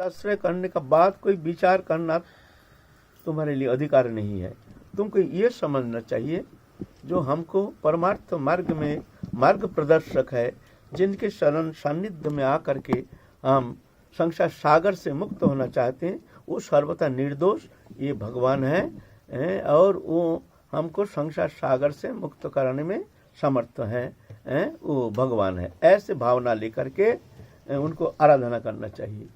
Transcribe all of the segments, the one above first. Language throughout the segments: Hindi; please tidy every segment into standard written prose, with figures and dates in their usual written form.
आश्रय करने का बाद कोई विचार करना तुम्हारे लिए अधिकार नहीं है। तुमको ये समझना चाहिए जो हमको परमार्थ मार्ग में मार्ग प्रदर्शक है, जिनके शरण सानिध्य में आकर के हम संसार सागर से मुक्त होना चाहते हैं, वो सर्वथा निर्दोष ये भगवान है और वो हमको संसार सागर से मुक्त कराने में समर्थ है, वो भगवान है। ऐसे भावना लेकर के उनको आराधना करना चाहिए।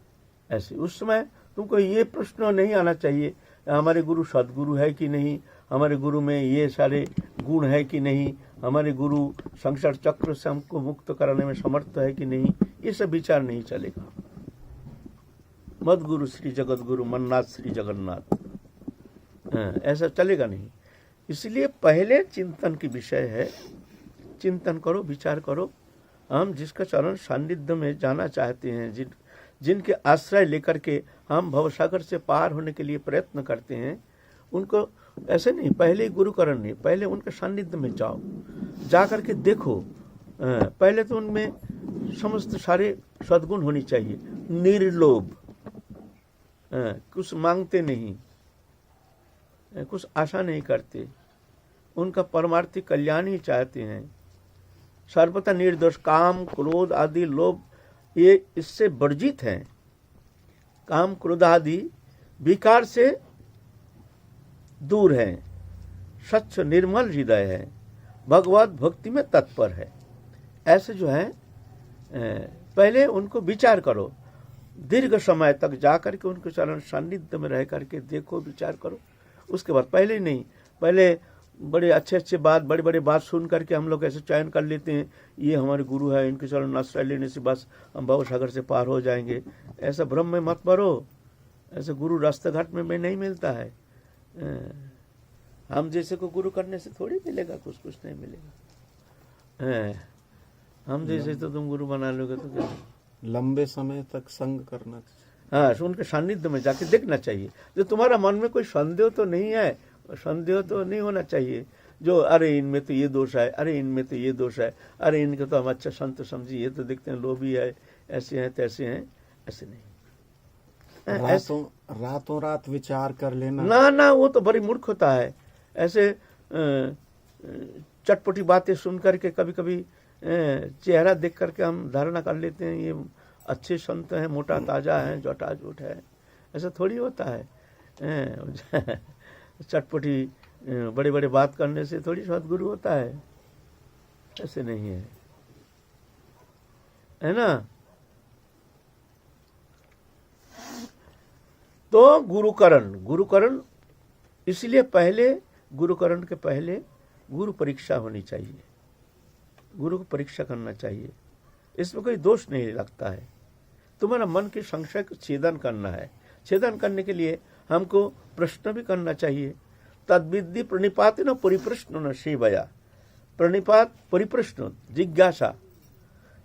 ऐसे उस समय तुमको ये प्रश्न नहीं आना चाहिए हमारे गुरु सदगुरु है कि नहीं, हमारे गुरु में ये सारे गुण है कि नहीं, हमारे गुरु संसार चक्र से हमको मुक्त कराने में समर्थ है कि नहीं, ये सब विचार नहीं चलेगा। मद गुरु श्री जगत गुरु मन्नाथ श्री जगन्नाथ, ऐसा चलेगा नहीं। इसलिए पहले चिंतन की विषय है, चिंतन करो, विचार करो। हम जिसका चरण सानिध्य में जाना चाहते हैं, जिनके आश्रय लेकर के हम भवसागर से पार होने के लिए प्रयत्न करते हैं, उनको ऐसे नहीं पहले गुरुकरण नहीं, पहले उनके सानिध्य में जाओ, जा करके देखो। पहले तो उनमें समस्त सारे सद्गुण होनी चाहिए। निर्लोभ, कुछ मांगते नहीं, कुछ आशा नहीं करते, उनका परमार्थिक कल्याण ही चाहते हैं। सर्वथा निर्दोष, काम क्रोध आदि लोभ ये इससे वर्जित हैं। काम क्रोध आदि विकार से दूर है, स्वच्छ निर्मल हृदय है, भगवत भक्ति में तत्पर है। ऐसे जो है पहले उनको विचार करो, दीर्घ समय तक जाकर के उनके चरण सानिध्य में रह करके देखो, विचार करो। उसके बाद पहले नहीं, पहले बड़े अच्छे बात, बड़े बड़े बात सुन करके हम लोग ऐसे चयन कर लेते हैं, ये हमारे गुरु है, इनके चरण आश्रय लेने से बस हम भवसागर से पार हो जाएंगे। ऐसा भ्रम में मत पड़ो। ऐसे गुरु रास्ता घाट में नहीं मिलता है। हम जैसे को गुरु करने से थोड़ी मिलेगा, कुछ नहीं मिलेगा। हम जैसे तो तुम गुरु बना लोगे तो क्या? लंबे समय तक संग करना। हाँ, उनके सानिध्य में जाके देखना चाहिए। जो तुम्हारा मन में कोई संदेह तो नहीं है, संदेह तो नहीं होना चाहिए जो अरे इनमें तो ये दोष है, अरे इनमें तो ये दोष है, अरे इनके तो हम अच्छा संत समझी, ये तो देखते हैं लोभी है, ऐसे हैं तैसे हैं। ऐसे नहीं, रातों रात विचार कर लेना ना, वो तो बड़ी मूर्ख होता है। ऐसे चटपटी बातें सुन करके कभी कभी चेहरा देख करके हम धारणा कर लेते हैं ये अच्छे संत हैं, मोटा ताजा है, जटा जोट है। ऐसा थोड़ी होता है। चटपटी बड़े बड़े बात करने से थोड़ी सदगुरु होता है, ऐसे नहीं है ना। तो गुरुकरण इसलिए पहले गुरुकरण के पहले गुरु परीक्षा होनी चाहिए, गुरु को परीक्षा करना चाहिए। इसमें कोई दोष नहीं लगता है। तुम्हारा मन के संशय को छेदन करना है। छेदन करने के लिए हमको प्रश्न भी करना चाहिए। तद्विद्धि प्रणिपात न परिप्रश्न न सेवया। प्रणिपात, परिप्रश्न, जिज्ञासा,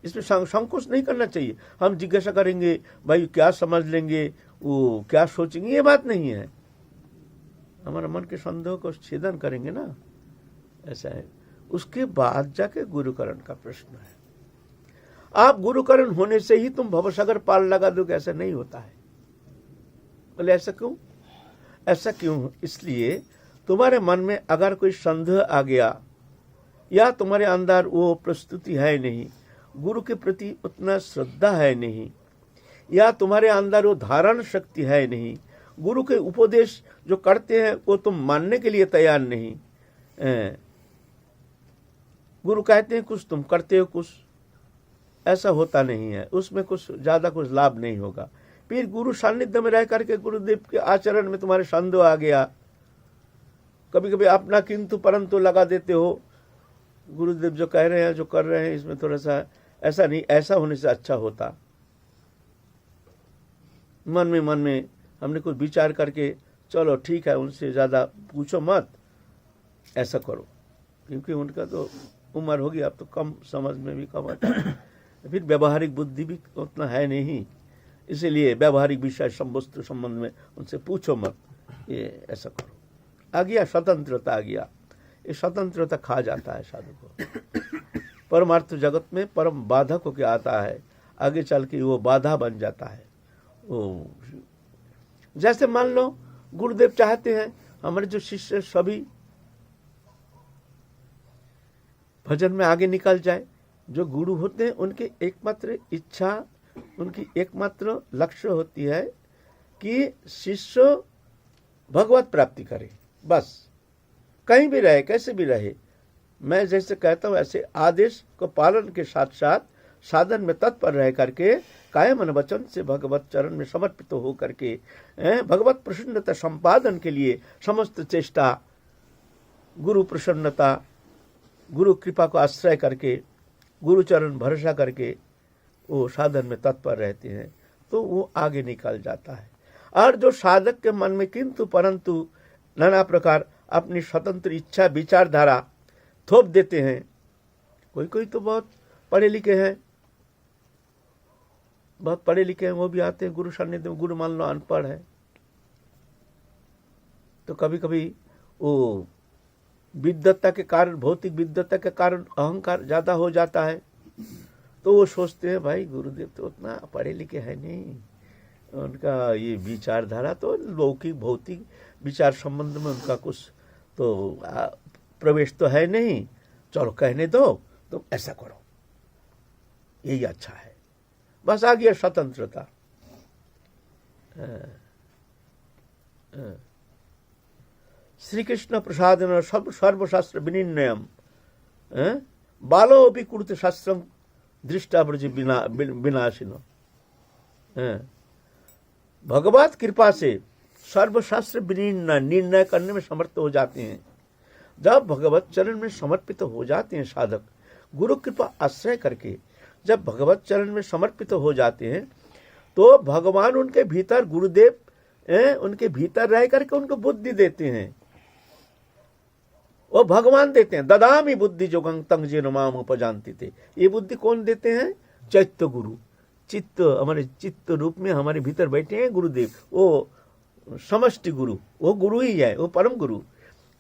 इसमें संकोच नहीं करना चाहिए। हम जिज्ञासा करेंगे, भाई क्या समझ लेंगे, वो क्या सोचेंगे, ये बात नहीं है। हमारा मन के संदेह को छेदन करेंगे ना, ऐसा है। उसके बाद जाके गुरुकरण का प्रश्न है। आप गुरुकरण होने से ही तुम भवसागर पार लगा दोगे, ऐसा नहीं होता है। बोले ऐसा क्यों? ऐसा क्यों? इसलिए तुम्हारे मन में अगर कोई संदेह आ गया या तुम्हारे अंदर वो प्रस्तुति है नहीं, गुरु के प्रति उतना श्रद्धा है नहीं, या तुम्हारे अंदर वो धारण शक्ति है नहीं, गुरु के उपदेश जो करते हैं वो तुम मानने के लिए तैयार नहीं, गुरु कहते हैं कुछ, तुम करते हो कुछ, ऐसा होता नहीं है। उसमें कुछ ज्यादा कुछ लाभ नहीं होगा। फिर गुरु सानिध्य में रह करके गुरुदेव के आचरण में तुम्हारे संदेह आ गया, कभी कभी अपना किंतु परंतु लगा देते हो, गुरुदेव जो कह रहे हैं, जो कर रहे हैं, इसमें थोड़ा सा ऐसा नहीं, ऐसा होने से अच्छा होता। मन में हमने कुछ विचार करके चलो ठीक है, उनसे ज़्यादा पूछो मत, ऐसा करो, क्योंकि उनका तो उम्र होगी, अब तो कम समझ में भी कम आता है, फिर व्यवहारिक बुद्धि भी उतना है नहीं, इसीलिए व्यवहारिक विषय वस्तु संबंध में उनसे पूछो मत, ये ऐसा करो। आ गया स्वतंत्रता, आ गया, ये स्वतंत्रता खा जाता है साधु को। परमार्थ जगत में परम बाधक होकर आता है, आगे चल के वो बाधा बन जाता है, वो जैसे मान लो गुरुदेव चाहते हैं हमारे जो शिष्य सभी भजन में आगे निकल जाए। जो गुरु होते हैं उनकी एकमात्र इच्छा, उनकी एकमात्र लक्ष्य होती है कि शिष्य भगवत प्राप्ति करे, बस। कहीं भी रहे, कैसे भी रहे। मैं जैसे कहता हूँ ऐसे आदेश को पालन के साथ साथ साधन में तत्पर रह करके कायम मन वचन से भगवत चरण में समर्पित हो करके भगवत प्रसन्नता संपादन के लिए समस्त चेष्टा, गुरु प्रसन्नता, गुरु कृपा को आश्रय करके, गुरु चरण भरोसा करके वो साधन में तत्पर रहते हैं, तो वो आगे निकल जाता है। और जो साधक के मन में किंतु परंतु नाना प्रकार अपनी स्वतंत्र इच्छा विचारधारा थोप देते हैं। कोई कोई तो बहुत पढ़े लिखे हैं, बहुत पढ़े लिखे हैं, वो भी आते हैं गुरु सान्निध्य में। गुरु मान लो अनपढ़ है, तो कभी कभी वो विद्वत्ता के कारण, भौतिक विद्वत्ता के कारण अहंकार ज्यादा हो जाता है, तो वो सोचते हैं भाई गुरुदेव तो उतना पढ़े लिखे है नहीं, उनका ये विचारधारा तो लौकिक भौतिक विचार संबंध में उनका कुछ तो प्रवेश तो है नहीं, चलो कहने दो, तुम ऐसा करो, यही अच्छा है। बस आ गया स्वतंत्रता। श्री कृष्ण प्रसादन सर्वशास्त्र विनिर्णयम बालो भी कुरुते शास्त्रम दृष्टा ब्रज विनाशिनो। भगवत कृपा से सर्वशास्त्र निर्णय करने में समर्थ हो जाते हैं। जब भगवत चरण में समर्पित हो जाते हैं साधक, गुरु कृपा आश्रय करके जब भगवत चरण में समर्पित हो जाते हैं, तो भगवान उनके भीतर, गुरुदेव उनके भीतर रह करके उनको बुद्धि देते हैं। वो भगवान देते हैं। ददामी बुद्धि जोगं तंग जे नमाम उपजानती थे। ये बुद्धि कौन देते हैं? चैत्य गुरु। चित्त, हमारे चित्त रूप में हमारे भीतर बैठे हैं गुरुदेव, वो समष्टि गुरु, वो गुरु ही है, वो परम गुरु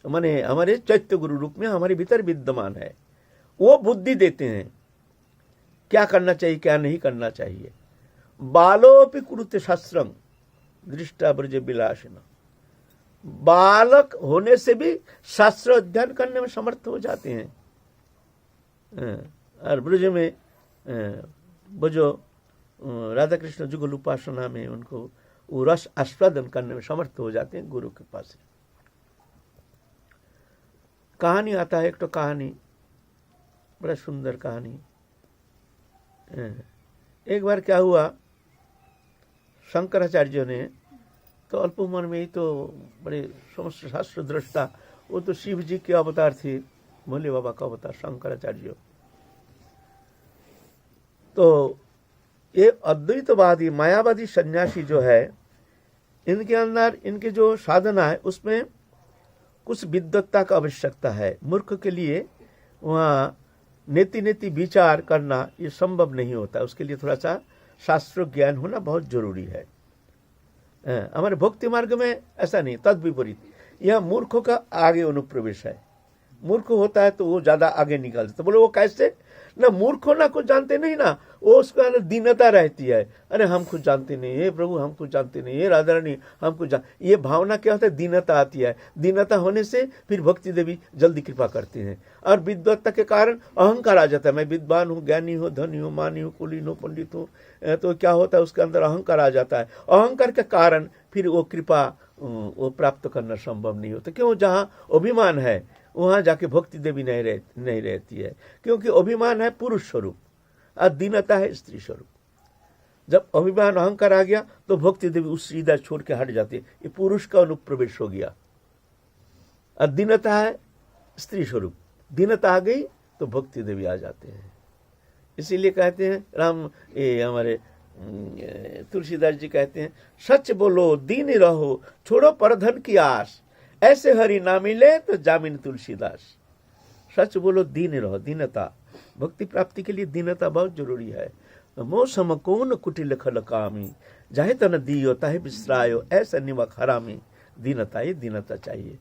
माने हमारे चैत्य गुरु रूप में हमारे भीतर विद्यमान है। वो बुद्धि देते हैं क्या करना चाहिए, क्या नहीं करना चाहिए। बालोपि कुरुते शास्त्रम दृष्टा ब्रज विलासिन। बालक होने से भी शास्त्र अध्ययन करने में समर्थ हो जाते हैं। और ब्रज में वो जो राधा कृष्ण जुगल उपासना में उनको वो रस आस्वादन करने में समर्थ हो जाते हैं गुरु के पास। कहानी आता है, एक तो कहानी, बड़ा सुंदर कहानी। एक बार क्या हुआ, शंकराचार्य ने तो अल्प उम्र में ही तो बड़े समस्त शास्त्र दृष्टा, वो तो शिव जी के अवतार थे, भोले बाबा का अवतार शंकराचार्य। तो ये अद्वैतवादी मायावादी सन्यासी जो है, इनके अंदर इनके जो साधना है उसमें कुछ विद्वत्ता का आवश्यकता है। मूर्ख के लिए वहाँ नेति नेति विचार करना ये संभव नहीं होता, उसके लिए थोड़ा सा शास्त्र ज्ञान होना बहुत जरूरी है। हमारे भक्ति मार्ग में ऐसा नहीं, तद विपरीत यह मूर्खों का आगे अनुप्रवेश है। मूर्ख होता है तो वो ज्यादा आगे निकलता, तो बोले वो कैसे? ना मूर्ख हो ना कुछ जानते नहीं ना, वो उसके अंदर दीनता रहती है। अरे हम कुछ जानते नहीं, हे प्रभु हम कुछ जानते नहीं, हे राधा रानी हम कुछ ये भावना क्या होता है? दीनता आती है। दीनता होने से फिर भक्ति देवी जल्दी कृपा करते हैं। और विद्वत्ता के कारण अहंकार आ जाता है, मैं विद्वान हूँ, ज्ञानी हूँ, धनी हूँ, मानी हूँ, कुलीन हूँ, पंडित हूँ, तो क्या होता है उसके अंदर अहंकार आ जाता है। अहंकार के कारण फिर वो कृपा वो प्राप्त करना संभव नहीं होता। क्यों? जहाँ अभिमान है वहां जाके भक्ति देवी नहीं रहती है, क्योंकि अभिमान है पुरुष स्वरूप और दीनता है स्त्री स्वरूप। जब अभिमान अहंकार आ गया तो भक्ति देवी उस सीधा छोड़ के हट जाती है, ये पुरुष का अनुप्रवेश हो गया। और दीनता है स्त्री स्वरूप, दीनता आ गई तो भक्ति देवी आ जाते हैं। इसीलिए कहते हैं राम, ये हमारे तुलसीदास जी कहते हैं, सच बोलो दीन रहो, छोड़ो परधन की आस, ऐसे हरि ना मिले तो जामिन तुलसीदास। सच बोलो दीन रहो, दीनता, भक्ति प्राप्ति के लिए दीनता बहुत जरूरी है। मौसम कौन कुटिल खल कामी, जाहे तन दियो ताहे बिसरायो, ऐसा निवक हरामी। दीनता, ही दीनता चाहिए,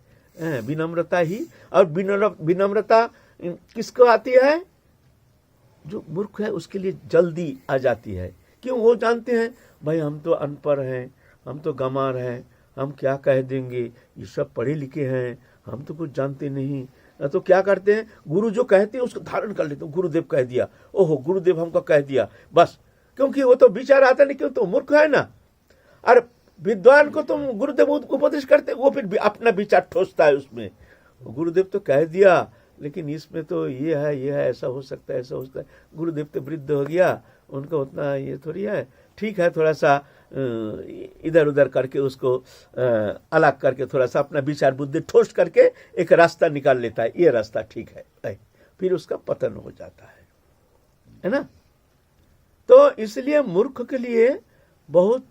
विनम्रता ही। और विनम्रता किसको आती है? जो मूर्ख है उसके लिए जल्दी आ जाती है, क्यों? वो जानते हैं भाई हम तो अनपढ़ हैं, हम तो गंवार हैं, हम क्या कह देंगे, ये सब पढ़े लिखे हैं, हम तो कुछ जानते नहीं। तो क्या करते हैं, गुरु जो कहते हैं उसको धारण कर लेते हैं। गुरुदेव कह दिया, ओहो गुरुदेव हमको कह दिया, बस। क्योंकि वो तो विचार आता नहीं, क्यों? तो मूर्ख है ना। अरे विद्वान को तुम गुरुदेव उपदेश करते, वो फिर अपना विचार ठोसता है उसमें। गुरुदेव तो कह दिया, लेकिन इसमें तो ये है, ऐसा हो सकता है, ऐसा हो सकता है। गुरुदेव तो वृद्ध हो गया, उनका उतना ये थोड़ी है। ठीक है, थोड़ा सा इधर उधर करके उसको अलग करके थोड़ा सा अपना विचार बुद्धि ठोस करके एक रास्ता निकाल लेता है, ये रास्ता ठीक है, फिर उसका पतन हो जाता है ना। तो इसलिए मूर्ख के लिए बहुत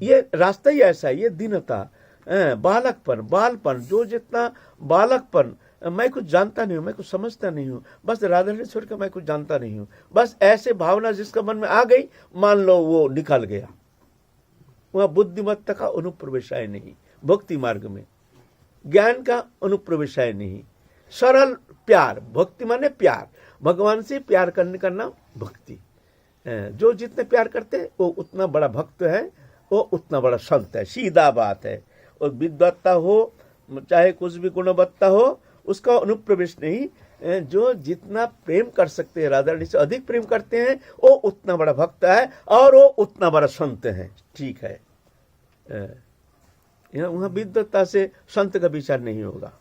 ये रास्ता ही ऐसा है, ये दीनता, बालपन, जो जितना बालकपन, मैं कुछ जानता नहीं हूँ, मैं कुछ समझता नहीं हूँ, बस राधा ने छोड़ कर मैं कुछ जानता नहीं हूँ, बस ऐसे भावना जिसका मन में आ गई, मान लो वो निकल गया। वह बुद्धिमत्ता का अनुप्रवेशाय नहीं, भक्ति मार्ग में ज्ञान का अनुप्रवेशाय नहीं, सरल प्यार, भक्ति माने प्यार, भगवान से प्यार करने का नाम भक्ति। जो जितने प्यार करते हैं वो उतना बड़ा भक्त है, वो उतना बड़ा संत है, सीधा बात है। और विद्वत्ता हो चाहे कुछ भी गुणवत्ता हो, उसका अनुप्रवेश नहीं। जो जितना प्रेम कर सकते हैं, राधा रानी से अधिक प्रेम करते हैं, वो उतना बड़ा भक्त है और वो उतना बड़ा संत है। ठीक है, वहां विद्वत्ता से संत का विचार नहीं होगा।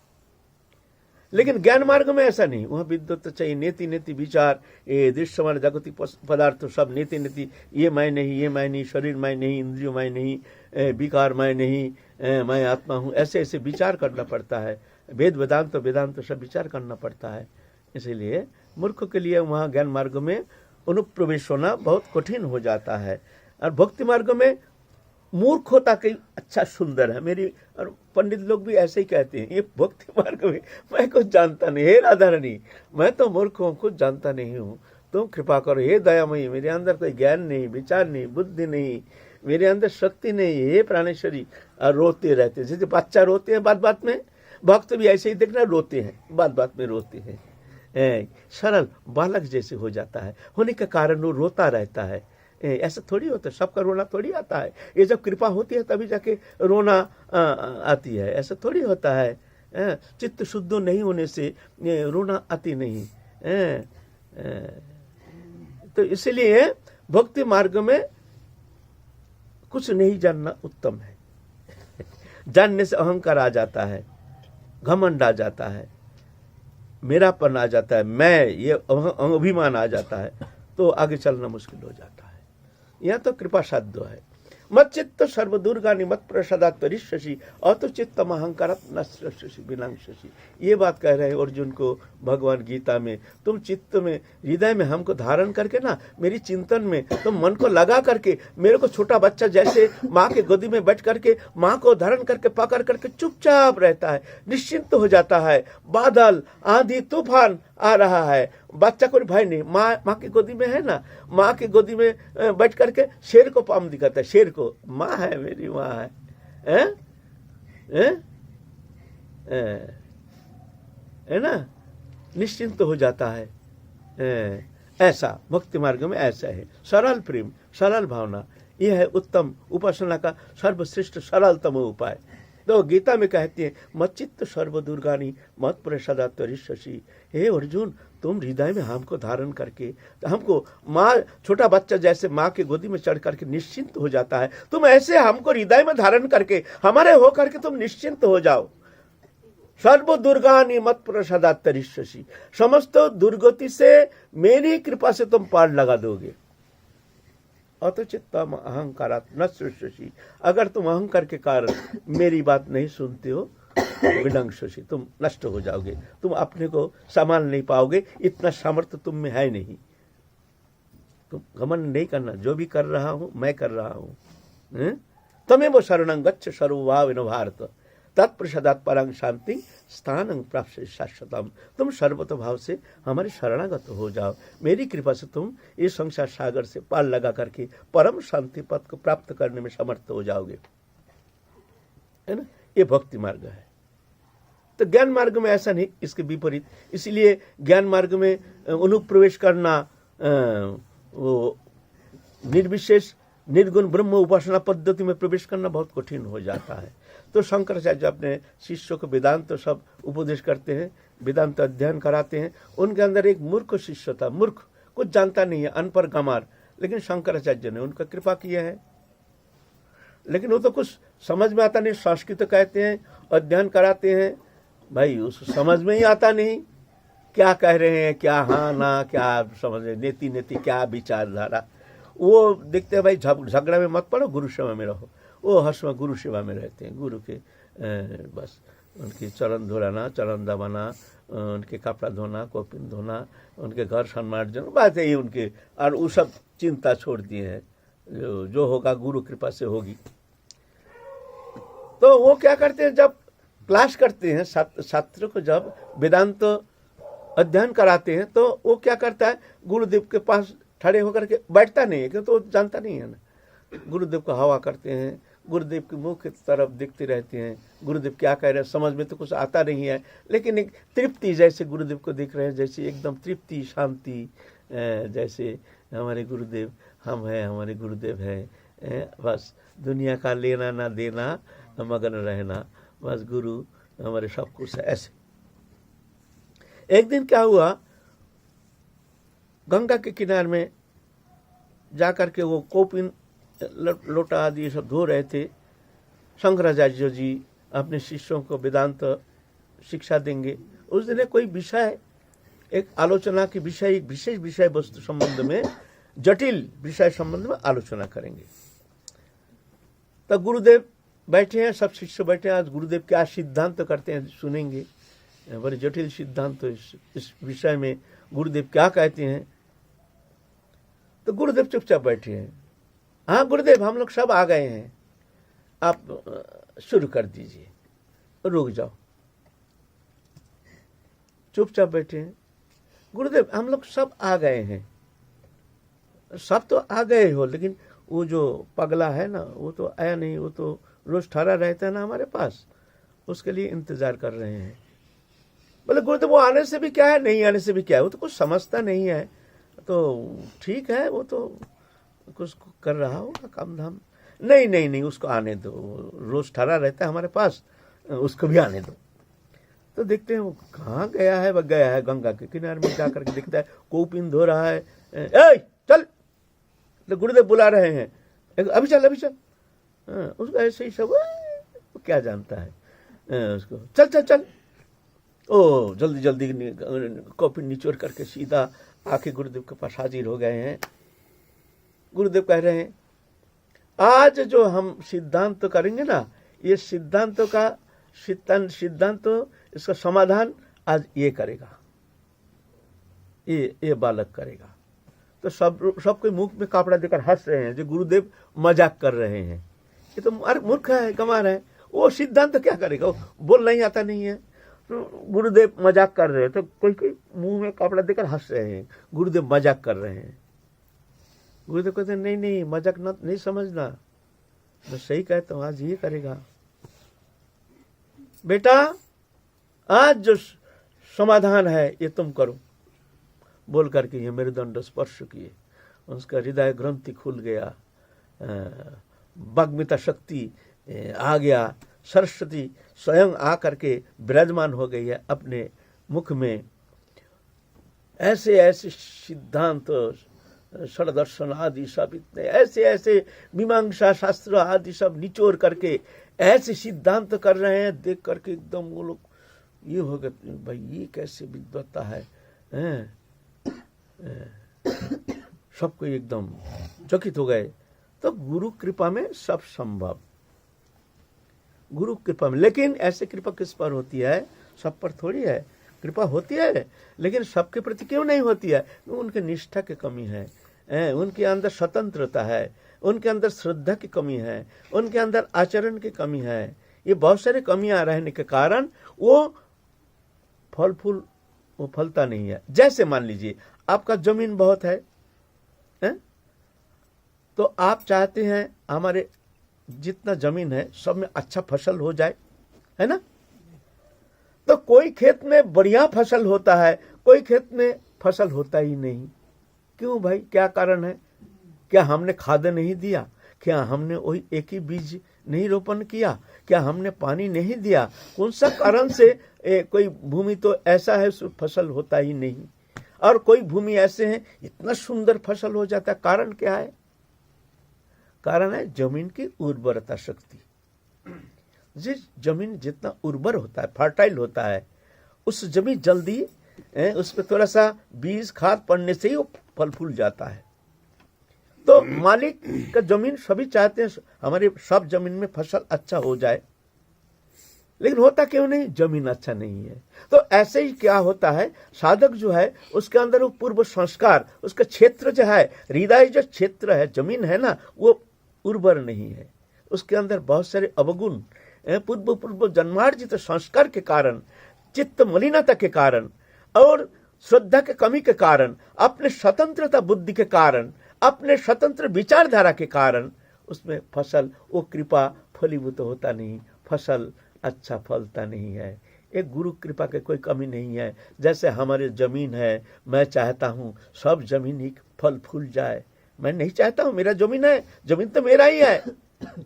लेकिन ज्ञान मार्ग में ऐसा नहीं, वहां विद्वत्ता चाहिए, नेति नेति विचार, ये दृश्यमान जागतिक पदार्थ सब नेति नेति, ये मैं नहीं, शरीर मैं नहीं, इंद्रियों मैं नहीं, विकार मैं नहीं, मैं आत्मा हूँ, ऐसे ऐसे विचार करना पड़ता है। वेदांत सब विचार करना पड़ता है। इसीलिए मूर्ख के लिए वहाँ ज्ञान मार्ग में अनुप्रवेश होना बहुत कठिन हो जाता है। और भक्ति मार्ग में मूर्ख होता कहीं अच्छा सुंदर है। मेरी और पंडित लोग भी ऐसे ही कहते हैं, ये भक्ति मार्ग में मैं कुछ जानता नहीं, हे राधा रानी मैं तो मूर्ख हूँ, कुछ जानता नहीं हूँ, तुम कृपा करो, हे दयामयी, मेरे अंदर कोई ज्ञान नहीं, विचार नहीं, बुद्धि नहीं, मेरे अंदर शक्ति नहीं, हे प्राणेश्वरी। और रोते रहते, जैसे बच्चा रोते हैं बात बात में, भक्त भी ऐसे ही देखना रोते हैं, बात बात में रोते हैं। सरल बालक जैसे हो जाता है, होने के कारण वो रोता रहता है। ऐसा थोड़ी होता है, सबका रोना थोड़ी आता है। ये जब कृपा होती है तभी जाके रोना आती है, ऐसा थोड़ी होता है। चित्त शुद्ध नहीं होने से रोना आती नहीं। तो इसलिए भक्ति मार्ग में कुछ नहीं जानना उत्तम है। जानने से अहंकार आ जाता है, घमंड आ जाता है, मेरापन आ जाता है, मैं ये अभिमान आ जाता है, तो आगे चलना मुश्किल हो जाता है। यह तो कृपा साध्य है। मत चित्त सर्व दुर्गानि मत प्रसादात् तरिष्यसि अतो चित्तम अहंकारात् नश्यसि विनाशसि। ये बात कह रहे हैं अर्जुन को भगवान गीता में। तुम चित्त में, हृदय में हमको धारण करके ना, मेरी चिंतन में तुम मन को लगा करके, मेरे को छोटा बच्चा जैसे माँ के गोदी में बैठ करके माँ को धारण करके पकड़ करके चुपचाप रहता है, निश्चिंत हो जाता है। बादल आंधी तूफान आ रहा है, बच्चा कोई भय नहीं, माँ की गोदी में है ना, माँ की गोदी में बैठ करके शेर को पाम दिखाता है, शेर को, माँ है, मेरी माँ है ना, निश्चिंत हो जाता है। ऐसा भक्ति मार्ग में ऐसा है, सरल प्रेम, सरल भावना, यह है उत्तम उपासना का सर्वश्रेष्ठ सरलतम उपाय। तो गीता में कहती है मच्चित्त सर्व दुर्गानी मत प्रसादात् तरिष्यसि। हे अर्जुन, तुम हृदय में हमको धारण करके, हमको माँ, छोटा बच्चा जैसे माँ के गोदी में चढ़ करके निश्चिंत हो जाता है, तुम ऐसे हमको हृदय में धारण करके हमारे हो करके तुम निश्चिंत हो जाओ। सर्व दुर्गानी मत प्रसादात् तरिष्यसि, समस्त दुर्गति से मेरी कृपा से तुम पार लगा दोगे। अतो चित्तम अहंकारात् नश्यसि, अगर तुम अहंकार के कारण मेरी बात नहीं सुनते हो, विनश्यसि, तुम नष्ट हो जाओगे, तुम अपने को संभाल नहीं पाओगे, इतना सामर्थ्य तुम में है नहीं। तुम घमंड नहीं करना, जो भी कर रहा हूं मैं कर रहा हूं। तमेव शरणं गच्छ सर्वभावेन भारत तत्प्रसादात् परं शांति स्थानं प्राप्स्यसि शाश्वतम्। तुम सर्वत भाव से हमारे शरणागत हो जाओ, मेरी कृपा से तुम इस संसार सागर से पार लगा करके परम शांति पद को प्राप्त करने में समर्थ हो जाओगे, है ना। ये भक्ति मार्ग है। तो ज्ञान मार्ग में ऐसा नहीं, इसके विपरीत। इसलिए ज्ञान मार्ग में अनुप्रवेश करना वो निर्विशेष निर्गुण ब्रह्म उपासना पद्धति में प्रवेश करना बहुत कठिन हो जाता है। तो शंकराचार्य अपने शिष्यों को वेदांत तो सब उपदेश करते हैं, वेदांत अध्ययन कराते हैं। उनके अंदर एक मूर्ख शिष्य था, मूर्ख, कुछ जानता नहीं है, अनपढ़ गंवार, लेकिन शंकराचार्य ने उनका कृपा किया है। लेकिन वो तो कुछ समझ में आता नहीं, संस्कृत कहते हैं, अध्ययन कराते हैं, भाई उस समझ में ही आता नहीं क्या कह रहे हैं, क्या हाँ ना, क्या समझ नेति नेति क्या विचारधारा। वो देखते हैं भाई झगड़ा में मत पड़ो, गुरु सेवा में रहो। वो हर्षवा गुरु सेवा में रहते हैं, गुरु के बस उनकी चरण धुलाना, चरण दबाना, उनके कपड़ा धोना, कौपिन धोना, उनके घर सम्मार्जन, बात है ये उनके। और वो सब चिंता छोड़ दिए हैं, जो होगा गुरु कृपा से होगी। तो वो क्या करते हैं, जब क्लास करते हैं छात्र को, जब वेदांत अध्ययन कराते हैं, तो वो क्या करता है, गुरुदेव के पास खड़े होकर के बैठता नहीं है, क्योंकि तो जानता नहीं है ना। गुरुदेव को हवा करते हैं, गुरुदेव के मुख की तरफ देखते रहते हैं, गुरुदेव क्या कह रहे हैं, समझ में तो कुछ आता नहीं है, लेकिन एक तृप्ति, जैसे गुरुदेव को देख रहे हैं, जैसे एकदम तृप्ति, शांति, जैसे हमारे गुरुदेव हम हैं, हमारे गुरुदेव हैं, बस दुनिया का लेना ना देना, मगन रहना, बस गुरु हमारे सब कुछ है। ऐसे एक दिन क्या हुआ, गंगा के किनारे में जाकर के वो कौपिन लोटा आदि सब धो रहे थे। शंकराचार्य जी अपने शिष्यों को वेदांत शिक्षा देंगे। उस दिन कोई विषय, एक आलोचना की विषय, एक विशेष विषय वस्तु संबंध में, जटिल विषय संबंध में आलोचना करेंगे। तब गुरुदेव बैठे हैं, सब शिष्य बैठे हैं। आज गुरुदेव क्या सिद्धांत करते हैं सुनेंगे, बड़े जटिल सिद्धांत। इस विषय में गुरुदेव क्या कहते हैं। तो गुरुदेव चुपचाप बैठे हैं। हाँ गुरुदेव, हम लोग सब आ गए हैं, आप शुरू कर दीजिए, रुक जाओ। चुपचाप बैठे हैं। गुरुदेव, हम लोग सब आ गए हैं। सब तो आ गए हो, लेकिन वो जो पगला है ना, वो तो आया नहीं। वो तो रोज ठहरा रहता है ना हमारे पास, उसके लिए इंतजार कर रहे हैं। बोले गुरुदेव, वो आने से भी क्या है, नहीं आने से भी क्या है, वो तो कुछ समझता नहीं है, तो ठीक है, वो तो कुछ कर रहा होगा काम धाम। नहीं नहीं नहीं, उसको आने दो, रोज ठहरा रहता है हमारे पास, उसको भी आने दो। तो देखते हैं वो कहाँ गया है। वह गया है गंगा के किनारे में, जाकर के देखता है कौपिन धो रहा है। ए चल, तो गुरुदेव बुला रहे हैं, अभी चल अभी चल। उसको ऐसे ही सब, क्या जानता है उसको, चल चल चल। ओ जल्दी जल्दी कौपिन निचोड़ करके सीधा आके गुरुदेव के पास हाजिर हो गए हैं। गुरुदेव कह रहे हैं, आज जो हम सिद्धांत करेंगे ना, ये सिद्धांतों का सिद्धांत, इसका समाधान आज ये करेगा, ये बालक करेगा। तो सबके मुख में कपड़ा देकर हंस रहे हैं, जो गुरुदेव मजाक कर रहे हैं। ये तो मूर्ख है, गंवार है, वो सिद्धांत क्या करेगा, वो बोल नहीं आता नहीं है। तो गुरुदेव मजाक कर रहे हैं, तो कोई कोई मुंह में कपड़ा देकर हंस रहे हैं, गुरुदेव मजाक कर रहे हैं। गुरुदेव कहते हैं, नहीं नहीं, मजाक नहीं समझना, मैं सही कहता हूँ, आज ये करेगा बेटा, आज जो समाधान है ये तुम करो। बोल करके ये मेरुदंड स्पर्श किए, उसका हृदय ग्रंथि खुल गया, वाग्मिता शक्ति आ गया, सरस्वती स्वयं आकर के विराजमान हो गई है अपने मुख में। ऐसे ऐसे सिद्धांत, षड्दर्शन आदि सब, इतने ऐसे ऐसे मीमांसा शास्त्र आदि सब निचोड़ करके ऐसे सिद्धांत कर रहे हैं। देख करके एकदम वो लोग ये हो गए, भाई ये कैसे विद्वत्ता है, सबको एकदम चकित हो गए। तो गुरु कृपा में सब संभव, गुरु कृपा में। लेकिन ऐसे कृपा किस पर होती है, सब पर थोड़ी है। कृपा होती है, लेकिन सबके प्रति क्यों नहीं होती है, उनके निष्ठा की कमी है, उनके अंदर स्वतंत्रता है, उनके अंदर श्रद्धा की कमी है, उनके अंदर आचरण की कमी है। ये बहुत सारी कमियां रहने के कारण वो फल फूल वो फलता नहीं है। जैसे मान लीजिए आपका जमीन बहुत है, तो आप चाहते हैं हमारे जितना जमीन है सब में अच्छा फसल हो जाए, है ना। तो कोई खेत में बढ़िया फसल होता है, कोई खेत में फसल होता ही नहीं। क्यों भाई, क्या कारण है? क्या हमने खाद नहीं दिया? क्या हमने वही एक ही बीज नहीं रोपण किया? क्या हमने पानी नहीं दिया? कौन सा कारण से कोई भूमि तो ऐसा है उसमें फसल होता ही नहीं, और कोई भूमि ऐसे है इतना सुंदर फसल हो जाता है? कारण क्या है? कारण है जमीन की उर्वरता शक्ति। जिस जमीन जितना उर्वर होता है, फर्टाइल होता है, उस जमीन जल्दी उस पर थोड़ा सा बीज खाद पड़ने से ही वो फल फूल जाता है। तो मालिक का जमीन सभी चाहते हैं हमारे सब जमीन में फसल अच्छा हो जाए, लेकिन होता क्यों नहीं? जमीन अच्छा नहीं है। तो ऐसे ही क्या होता है, साधक जो है उसके अंदर वो पूर्व संस्कार, उसका क्षेत्र जो है, हृदय जो क्षेत्र है, जमीन है ना, वो उर्वर नहीं है। उसके अंदर बहुत सारे अवगुण, पूर्व जन्मार्जित संस्कार के कारण, चित्त मलिनता के कारण और श्रद्धा के कमी के कारण, अपने स्वतंत्रता बुद्धि के कारण, अपने स्वतंत्र विचारधारा के कारण उसमें फसल वो कृपा फलीभूत होता नहीं, फसल अच्छा फलता नहीं है। एक गुरु कृपा के कोई कमी नहीं है। जैसे हमारे जमीन है, मैं चाहता हूँ सब जमीन ही फल फूल जाए, मैं नहीं चाहता हूँ, मेरा जमीन है, जमीन तो मेरा ही है।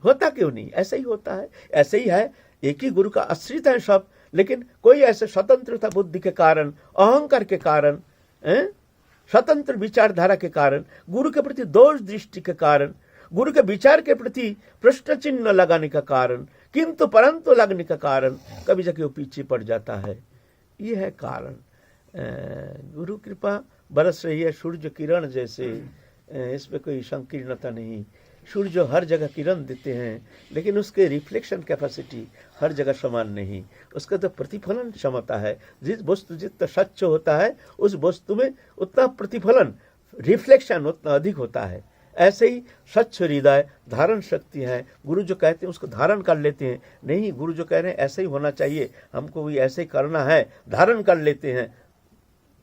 होता क्यों नहीं? ऐसे ही होता है। ऐसे ही है, एक ही गुरु का आश्रित है सब, लेकिन कोई ऐसे स्वतंत्रता बुद्धि के कारण, अहंकार के कारण, स्वतंत्र विचारधारा के कारण, गुरु के प्रति दोष दृष्टि के कारण, गुरु के विचार के प्रति प्रश्न चिन्ह लगाने का कारण, किंतु परंतु लगने का कारण कभी जाके वो पीछे पड़ जाता है। ये है कारण। गुरु कृपा बरस रही है सूर्य किरण जैसे, इसमें कोई संकीर्णता नहीं। सूर्य हर जगह किरण देते हैं, लेकिन उसके रिफ्लेक्शन कैपेसिटी हर जगह समान नहीं। उसका तो प्रतिफलन क्षमता है। जिस वस्तु जितना स्वच्छ होता है उस वस्तु में उतना प्रतिफलन, रिफ्लेक्शन उतना अधिक होता है। ऐसे ही स्वच्छ हृदय धारण शक्ति है। गुरु जो कहते हैं उसको धारण कर लेते हैं। नहीं, गुरु जो कह रहे हैं ऐसे ही होना चाहिए, हमको भी ऐसे ही करना है, धारण कर लेते हैं,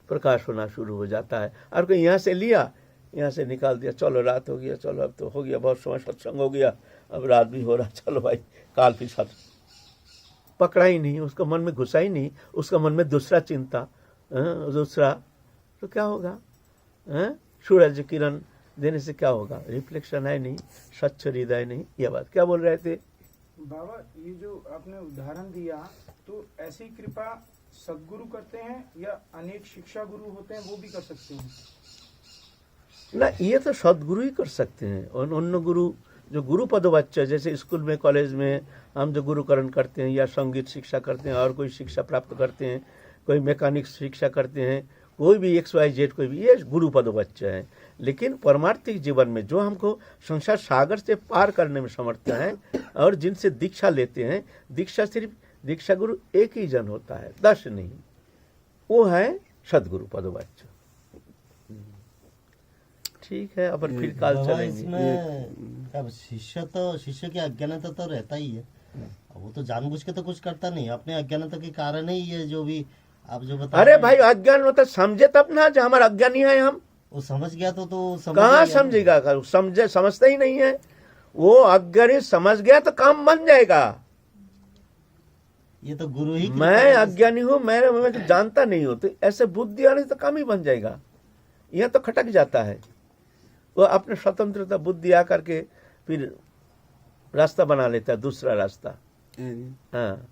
प्रकाश होना शुरू हो जाता है। और कोई यहाँ से लिया, यहाँ से निकाल दिया, चलो रात हो गया, चलो अब तो हो गया, बहुत समय सत्संग हो गया, अब रात भी हो रहा, चलो भाई काल फिर सत्संग, पकड़ा ही नहीं, उसका मन में घुसा ही नहीं, उसका मन में दूसरा चिंता, दूसरा, तो क्या होगा? सूरज किरण देने से क्या होगा? रिफ्लेक्शन है नहीं, स्वच्छ हृदय नहीं। यह बात क्या बोल रहे थे बाबा? ये जो आपने उदाहरण दिया, तो ऐसी कृपा सदगुरु करते हैं या अनेक शिक्षा गुरु होते हैं वो भी कर सकते हैं? ना, ये तो सदगुरु ही कर सकते हैं। और अन्य गुरु जो गुरु पदवाच्य, जैसे स्कूल में कॉलेज में हम जो गुरुकरण करते हैं, या संगीत शिक्षा करते हैं, और कोई शिक्षा प्राप्त करते हैं, कोई मैकेनिक शिक्षा करते हैं, कोई भी XYZ कोई भी, ये गुरु पदवाच्य है। लेकिन परमार्थिक जीवन में जो हमको संसार सागर से पार करने में समर्थ हैं और जिनसे दीक्षा लेते हैं, दीक्षा सिर्फ दीक्षा गुरु एक ही जन होता है, 10 नहीं, वो है सदगुरु पदवाच्य। ठीक है, अब फिर काल चलेंगे। इसमें अब शिष्य की अज्ञानता तो रहता ही है। वो तो जानबूझ के तो कुछ करता नहीं, अपने अज्ञानता के कारण ही ये जो भी आप जो बता। अरे भाई, अज्ञान होता समझे तब ना, जो हमारा अज्ञानी है हम। वो समझ गया तो कहाँ समझेगा? समझता ही नहीं है वो। अज्ञानी समझ गया तो काम बन जाएगा। ये तो गुरु ही। मैं अज्ञानी हूँ, मैं तो जानता नहीं हूँ, तो ऐसे बुद्धि आने से तो काम ही बन जाएगा। यह तो खटक जाता है। वो अपने स्वतंत्रता बुद्धि आकर के फिर रास्ता बना लेता है, दूसरा रास्ता। हाँ,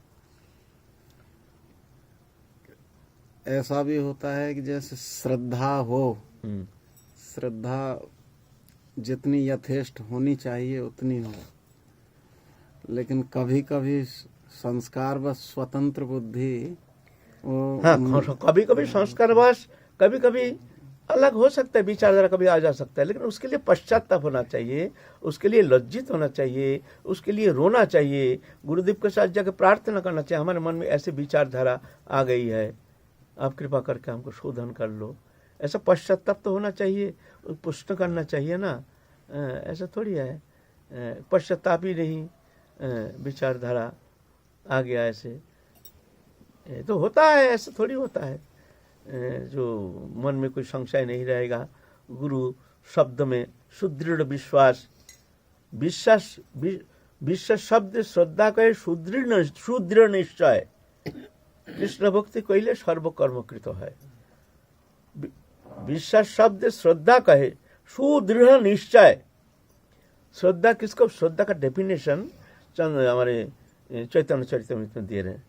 ऐसा भी होता है कि जैसे श्रद्धा हो, श्रद्धा जितनी यथेष्ट होनी चाहिए उतनी हो, लेकिन कभी कभी संस्कार बस स्वतंत्र बुद्धि कभी कभी संस्कार बस, कभी कभी अलग हो सकता है, विचारधारा कभी आ जा सकता है, लेकिन उसके लिए पश्चाताप होना चाहिए, उसके लिए लज्जित होना चाहिए, उसके लिए रोना चाहिए, गुरुदेव के साथ जाकर प्रार्थना करना चाहिए, हमारे मन में ऐसे विचारधारा आ गई है, आप कृपा करके हमको शोधन कर लो। ऐसा पश्चाताप तो होना चाहिए, पुष्ट करना चाहिए ना। ऐसा थोड़ी है पश्चाताप ही नहीं, विचारधारा आ गया ऐसे तो होता है। ऐसा थोड़ी होता है जो मन में कोई संशय नहीं रहेगा। गुरु शब्द में सुदृढ़ विश्वास, विश्वास शब्द श्रद्धा कहे सुदृढ़ निश्चय, कृष्ण भक्ति कहले सर्वकर्म कृत है। विश्वास शब्द श्रद्धा कहे सुदृढ़ निश्चय। श्रद्धा किसको, श्रद्धा का डेफिनेशन हमारे चैतन्य चरितमृत में दे रहे हैं।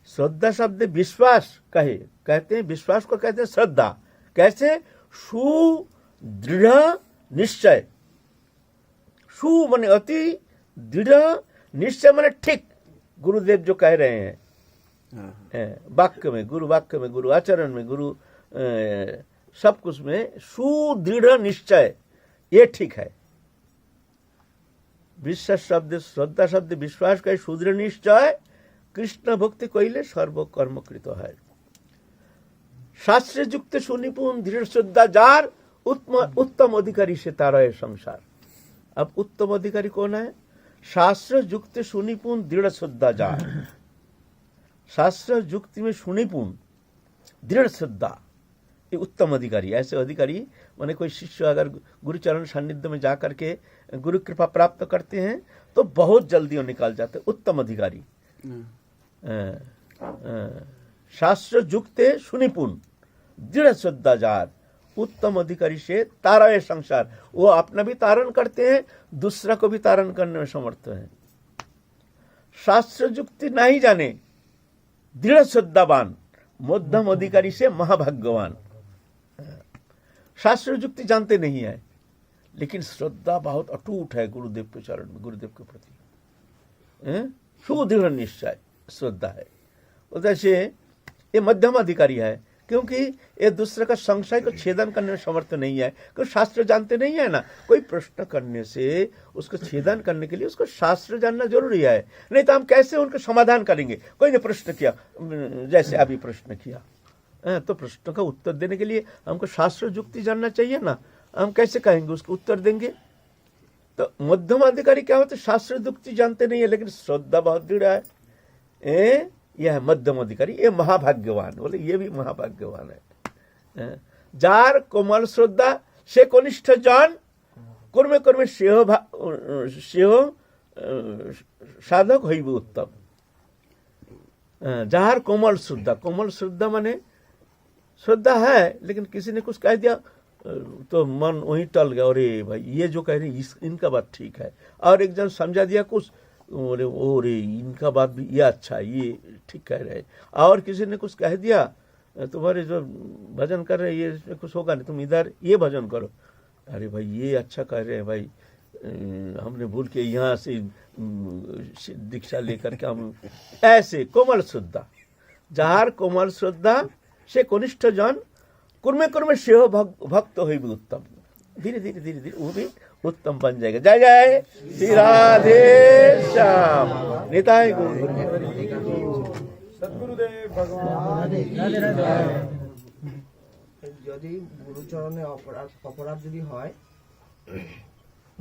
श्रद्धा शब्द विश्वास कहते हैं, विश्वास को कहते हैं श्रद्धा। कैसे, सुदृढ़ निश्चय। सु माने अति, दृढ़, निश्चय माने ठीक। गुरुदेव जो कह रहे हैं वाक्य में, गुरु वाक्य में, गुरु आचरण में, गुरु सब कुछ में सुदृढ़ निश्चय, ये ठीक है। विश्वास शब्द, श्रद्धा शब्द विश्वास का सुदृढ़ निश्चय, कृष्ण भक्ति कइले सर्व कर्म कृत है। शास्त्र युक्त सुनिपुण दृढ़ श्रद्धा जार, उत्तम अधिकारी से तारा है संसार। अब उत्तम अधिकारी कौन है? शास्त्र युक्त सुनिपुण दृढ़ श्रद्धा जार। शास्त्र युक्ति में सुनिपुण दृढ़ श्रद्धा, ये उत्तम अधिकारी। ऐसे अधिकारी माने कोई शिष्य अगर गुरुचरण सान्निध्य में जाकर के गुरु कृपा प्राप्त करते हैं तो बहुत जल्दी वो निकाल जाते, उत्तम अधिकारी। शास्त्र युक्त सुनिपुण दृढ़ श्रद्धा जार, उत्तम अधिकारी से तारा है संसार। वो अपना भी तारण करते हैं, दूसरा को भी तारण करने में समर्थ है। शास्त्र युक्ति नहीं जाने, दृढ़ श्रद्धावान, मध्यम अधिकारी से महाभाग्यवान। शास्त्र युक्ति जानते नहीं है लेकिन श्रद्धा बहुत अटूट है गुरुदेव के चरण में, गुरुदेव के प्रति सुदृढ़ निश्चय श्रद्धा है। जैसे ये मध्यम अधिकारी है क्योंकि ये दूसरे का संशय को छेदन करने में समर्थ नहीं है, क्योंकि शास्त्र जानते नहीं है ना। कोई प्रश्न करने से उसको छेदन करने के लिए उसको शास्त्र जानना जरूरी है, नहीं तो हम कैसे उनका समाधान करेंगे। कोई ने प्रश्न किया, जैसे अभी प्रश्न किया, तो प्रश्न का उत्तर देने के लिए हमको शास्त्र युक्ति जानना चाहिए ना। हम कैसे कहेंगे उसको उत्तर देंगे। तो मध्यम अधिकारी क्या होते, शास्त्र युक्ति जानते नहीं है लेकिन श्रद्धा बहुत दृढ़ है, यह मध्यम अधिकारी, ये महाभाग्यवान। बोले ये भी महाभाग्यवान है। जार कोमल श्रद्धा से कनिष्ठ जान, कर्मे कर्मे सेहो साधक होइबे उत्तम। जार कोमल श्रद्धा, कोमल श्रद्धा माने श्रद्धा है लेकिन किसी ने कुछ कह दिया तो मन वहीं टल गया, अरे भाई ये जो कह रहे हैं इनका बात ठीक है। और एक जन समझा दिया कुछ, ओरे इनका बात भी ये अच्छा है, ये ठीक कह रहे हैं। और किसी ने कुछ कह दिया, तुम्हारे जो भजन कर रहे हैं ये इसमें कुछ होगा नहीं, तुम इधर ये भजन करो। अरे भाई ये अच्छा कह रहे हैं भाई, हमने भूल के यहाँ से दीक्षा लेकर के हम ऐसे। कोमल श्रद्धा, जार कोमल श्रद्धा से कनिष्ठ जन, कुर्मे कुर्मे सेहो भक्त हो भी उत्तम। धीरे धीरे धीरे धीरे वो भी उत्तम बन जाएगा। जय जय श्री राधे श्याम, निताय गुरु सद्गुरुदेव भगवान। যদি গুরুচরণে অপরাধ যদি হয়,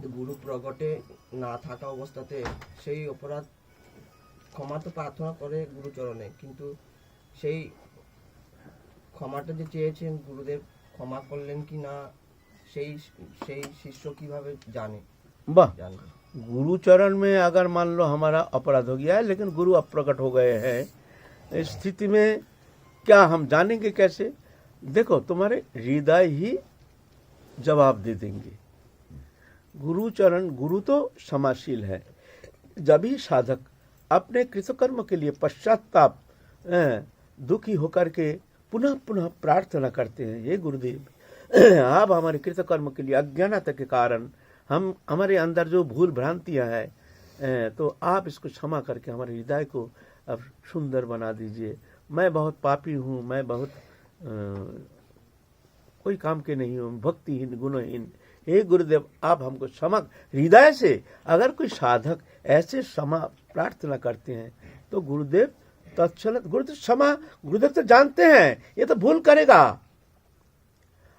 গুরু প্রগটে না থাকা অবস্থাতে সেই অপরাধ ক্ষমা তো প্রার্থনা করে গুরুচরণে, কিন্তু সেই ক্ষমাটা যে চেয়েছেন গুরুদেব ক্ষমা করলেন কি না সেই সেই শিষ্য কিভাবে জানে? वाह, गुरुचरण में अगर मान लो हमारा अपराध हो गया है लेकिन गुरु अप्रकट हो गए हैं, इस स्थिति में क्या हम जानेंगे कैसे? देखो तुम्हारे हृदय ही जवाब दे देंगे। गुरुचरण, गुरु तो क्षमाशील है। जब ही साधक अपने कृतकर्म के लिए पश्चाताप दुखी होकर के पुनः पुनः प्रार्थना करते हैं, ये गुरुदेव आप हमारे कृतकर्म के लिए अज्ञानता के कारण हम हमारे अंदर जो भूल भ्रांतियां हैं तो आप इसको क्षमा करके हमारे हृदय को अब सुंदर बना दीजिए। मैं बहुत पापी हूँ, मैं बहुत कोई काम के नहीं हूँ, भक्तिहीन गुणहीन। हे गुरुदेव आप हमको क्षमा। हृदय से अगर कोई साधक ऐसे क्षमा प्रार्थना करते हैं तो गुरुदेव तत्क्षणात, गुरुदेव क्षमा, गुरुदेव तो जानते हैं ये तो भूल करेगा।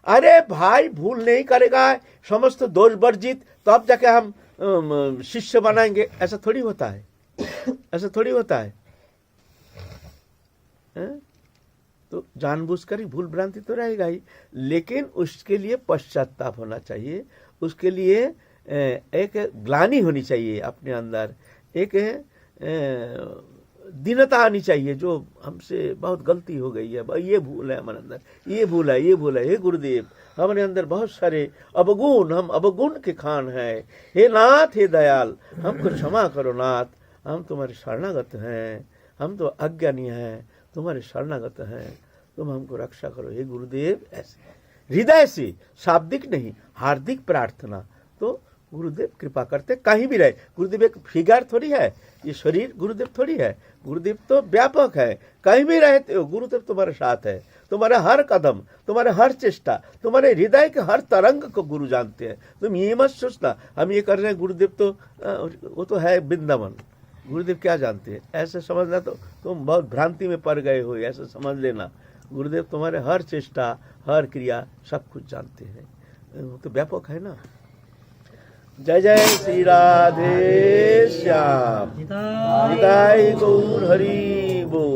अरे भाई भूल नहीं करेगा, समस्त दोष वर्जित तो अब जाके हम शिष्य बनाएंगे, ऐसा थोड़ी होता है, ऐसा थोड़ी होता है। तो जानबूझकर ही भूल भ्रांति तो रहेगा ही, लेकिन उसके लिए पश्चाताप होना चाहिए, उसके लिए एक ग्लानि होनी चाहिए अपने अंदर, एक दीनता आनी चाहिए, जो हमसे बहुत गलती हो गई है, ये भूल है हमारे अंदर, ये भूल है, ये भूल है। हे गुरुदेव, हमारे अंदर बहुत सारे अवगुण, हम अवगुण के खान हैं। हे नाथ, हे दयाल, हमको क्षमा करो नाथ, हम तुम्हारे शरणागत हैं, हम तो अज्ञानी हैं, तुम्हारे शरणागत हैं, तुम हमको रक्षा करो हे गुरुदेव। ऐसे हृदय से, शाब्दिक नहीं, हार्दिक प्रार्थना, तो गुरुदेव कृपा करते। कहीं भी रहे, गुरुदेव एक फिगर थोड़ी है, ये शरीर गुरुदेव थोड़ी है, गुरुदेव तो व्यापक है। कहीं भी रहते हो, गुरुदेव तुम्हारे साथ है, तुम्हारा हर कदम, तुम्हारे हर चेष्टा, तुम्हारे हृदय के हर तरंग को गुरु जानते हैं। तुम ये मत सोचना हम ये कर रहे हैं, गुरुदेव तो वो तो है वृंदावन, गुरुदेव क्या जानते हैं, ऐसे समझना तो तुम बहुत भ्रांति में पड़ गए हो, ऐसे समझ लेना। गुरुदेव तुम्हारे हर चेष्टा, हर क्रिया, सब कुछ जानते हैं, वो तो व्यापक है ना। जय जय श्री राधे श्याम, निताई गौर हरि बोल।